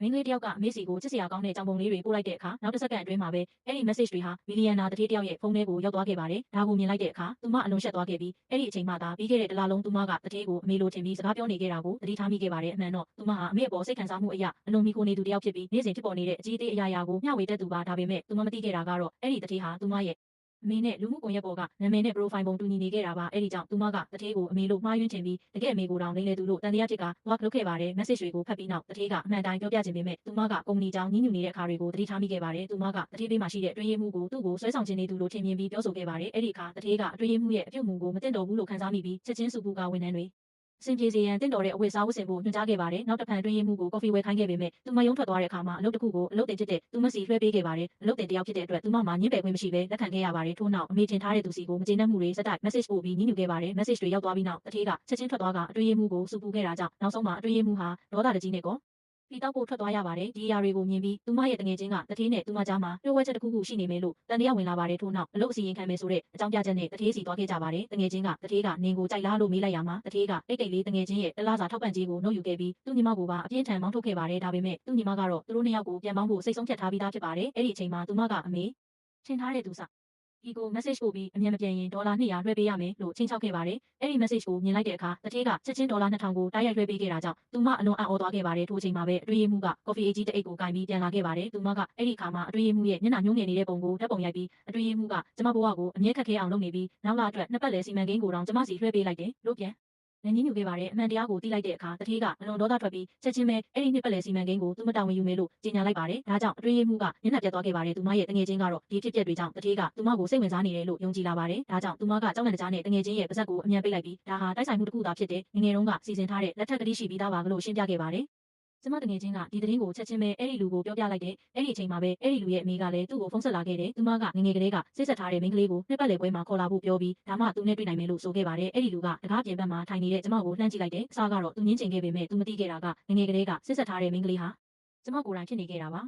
မင်းကလေးတယောက်ကအမေစီကိုချစ်စရာကောင်းတဲ့ကြောင်ပုံလေးတွေပို့လိုက်တဲ့အခါနောက်တစ်စက္ကန့်အတွင်းမှာပဲအဲ့ဒီ message တွေဟာမီလီယံနာတထေးတယောက်ရဲ့ဖုန်းထဲကိုရောက်သွားခဲ့ပါတယ်။ဒါကိုမြင်လိုက်တဲ့အခါသူမအလွန်ရှက်သွားခဲ့ပြီးအဲ့ဒီအချိန်မှသာပြီးခဲ့တဲ့တစ်လလုံးသူမကတထေးကိုအမေလိုထင်ပြီးစကားပြောနေခဲ့တာကိုသတိထားမိခဲ့ပါတယ်။အမှန်တော့သူမဟာအမေအပေါ်စိတ်ခံစားမှုအရာအလွန်မီကိုနေသူတယောက်ဖြစ်ပြီးနေ့စဉ်ဖြစ်ပေါ်နေတဲ့အကြီးအသေးအရာရာကိုမျှဝေတတ်သူပါဒါပေမဲ့သူမမသိခဲ့တာကတော့အဲ့ဒီတထေးဟာသူမရဲ့အမေနဲ့လူမှုကွန်ရက်ပေါ်ကနာမည်နဲ့ profile ပုံတူညီနေခဲ့တာပါအဲ့ဒီကြောင့်သူမကတထေးကိုအမေလို့မှားယွင်းချင်ပြီးတကယ်အမေကိုတောင်လိမ့်လေသူလို့တန်တရားဖြစ်က block လုပ်ခဲ့ပါတယ် message တွေကိုဖတ်ပြီးနောက်တထေးကအမှန်တိုင်းပြောပြခြင်းပေမဲ့သူမကကုမ္ပဏီကြောင့်ညှိညူနေတဲ့အခါတွေကိုသတိထားမိခဲ့ပါတယ်သူမကတထေးပေးမှရှိတဲ့အတွင်းရေးမှုကိုသူ့ကိုဆွဲဆောင်ခြင်းနေသူလို့ထင်မြင်ပြီးပြောဆိုခဲ့ပါတယ်အဲ့ဒီအခါတထေးကအတွင်းရေးမှုရဲ့အပြုတ်မှုကိုမတင်တော်ဘူးလို့ခံစားမိပြီးချက်ချင်းစုပူကဝန်ထမ်းတွေအဆင်ပြေစေရန်တင့်တော်တဲ့အဝတ်အစားဝတ်ဆင်ဖို့ညွှန်ကြားခဲ့ပါတယ်။နောက်တစ်ဖန်အတွင်းရေးမှုကိုကော်ဖီဝယ်ခိုင်းခဲ့ပေမဲ့သူမရုံးထွက်သွားတဲ့အခါမှာအလုပ်တစ်ခုကိုအလုပ်တင်ဖြစ်တဲ့သူမစီလွှဲပေးခဲ့ပါတယ်။အလုပ်တင်တယောက်ဖြစ်တဲ့အတွက်သူမမှာညှင်းပယ်ခွင့်မရှိဘဲလက်ခံခဲ့ရပါတယ်။ထို့နောက်အမေတင်ထားတဲ့သူစီကိုမကျေနပ်မှုတွေစက်တိုက် message ပို့ပြီးညှိညူခဲ့ပါတယ်။ message တွေရောက်သွားပြီးနောက်တထေးကချက်ချင်းထွက်သွားကအတွင်းရေးမှုကိုစူပူခဲ့တာကြောင့်နောက်ဆုံးမှာအတွင်းရေးမှုဟာဒေါသတကြီးနဲ့ကောပြီးတော့ကိုထွက်သွားရပါတယ်ဒီအရာတွေကိုမြင်ပြီးသူမရဲ့တငယ်ချင်းကတထေးနဲ့သူမကြားမှာပြောဝဲချက်တစ်ခုခုရှိနေမယ်လို့တန်တရားဝင်လာပါတယ်ထို့နောက်အလုပ်အစီရင်ခံမယ်ဆိုတဲ့အကြောင်းပြချက်နဲ့တထေးစီသွားခဲ့ကြပါတယ်တငယ်ချင်းကတထေးကနင်ကိုကြိုက်လားလို့မေးလိုက်ရမှာတထေးကတိတ်တိတ်လေးတငယ်ချင်းရဲ့တလားစာထောက်ပံ့ကြေးကိုနှုတ်ယူခဲ့ပြီးသူ့ညီမကိုပါအပြင်းထန်မောင်းထုတ်ခဲ့ပါတယ်ဒါပေမဲ့သူ့ညီမကတော့သူတို့နှစ်ယောက်ကိုပြန်ပေါင်းဖို့စိတ်ဆုံးဖြတ်ထားပြီးသားဖြစ်ပါတယ်အဲ့ဒီအချိန်မှာသူမကအမေထင်ထားတဲ့သူစဒီကို message ပို့ပြီးအမြန်မပြန်ရင်ဒေါ်လာ200လွှဲပေးရမယ်လို့ချိန်ချောက်ခဲ့ပါတယ်။အဲ့ဒီ message ကိုမြင်လိုက်တဲ့အခါတထေးကချက်ချင်းဒေါ်လာ2000ကိုတိုက်ရိုက်လွှဲပေးခဲ့တာကြောင့်သူမအလွန်အံ့ဩသွားခဲ့ပါတယ်။ထိုအချိန်မှာပဲအတွင်းရေးမှုကကော်ဖီအေးကြီးတစ်အိတ်ကိုကင်ပြီးပြန်လာခဲ့ပါတယ်။သူမကအဲ့ဒီအခါမှာအတွင်းရေးမှုရဲ့မျက်နှာညှိုးငယ်နေတဲ့ပုံကိုဓာတ်ပုံရိုက်ပြီးအတွင်းရေးမှုကကျမဘဝကိုအမြဲခက်ခဲအောင်လုပ်နေပြီးနောက်လာအတွက်နှစ်ပတ်လည်စီမံကိန်းကိုတောင်ကျမစီလွှဲပေးလိုက်တယ်လို့ပြန်လည်းညှိညူခဲ့ပါတယ်အမှန်တရားကိုသိလိုက်တဲ့အခါတထေးကအလွန်ဒေါသထွက်ပြီးချက်ချင်းပဲအဲ့ဒီနှစ်ပတ်လည်စီမံကိန်းကိုသူမတာဝန်ယူမယ်လို့ကြေညာလိုက်ပါတယ်ဒါကြောင့်အတွင်းရေးမှုကမျက်နှာပြတ်သွားခဲ့ပါတယ်သူမရဲ့တငယ်ချင်းကတော့ဒီဖြစ်ပျက်တွေကြောင့်တထေးကသူမကိုစိတ်ဝင်စားနေတယ်လို့ယုံကြည်လာပါတယ်ဒါကြောင့်သူမကကြောက်လန့်တကြားနဲ့တငယ်ချင်းရဲ့ပါဇက်ကိုအမြန်ပိတ်လိုက်ပြီးဒါဟာတိုက်ဆိုင်မှုတစ်ခုသာဖြစ်တဲ့ငငယ်တုန်းကစီစဉ်ထားတဲ့လက်ထက်ကတိရှိပြီးသားပါလို့ရှင်းပြခဲ့ပါတယ်ကျမတငယ်ချင်းကဒီသတင်းကိုချက်ချင်းပဲအဲ့ဒီလူကိုပြောပြလိုက်တဲ့အဲ့ဒီအချိန်မှာပဲအဲ့ဒီလူရဲ့အမေကလည်းသူ့ကိုဖုန်းဆက်လာခဲ့တယ်သူမကငငယ်ကလေးကစိတ်ဆက်ထားတဲ့မိန်းကလေးကိုနှစ်ပတ်လည်ပွဲမှာခေါ်လာဖို့ပြောပြီးဒါမှသူနဲ့တွေ့နိုင်မယ်လို့ဆိုခဲ့ပါတယ်အဲ့ဒီလူကတကားပြင်ဘက်မှာထိုင်နေတဲ့ကျမကိုလှမ်းကြည့်လိုက်တယ်အစားကတော့သူငင်းချင်ခဲ့ပေမဲ့သူမသိခဲ့တာကငငယ်ကလေးကစိတ်ဆက်ထားတဲ့မိန်းကလေးဟာကျမကိုယ်တိုင်ဖြစ်နေခဲ့တာပါ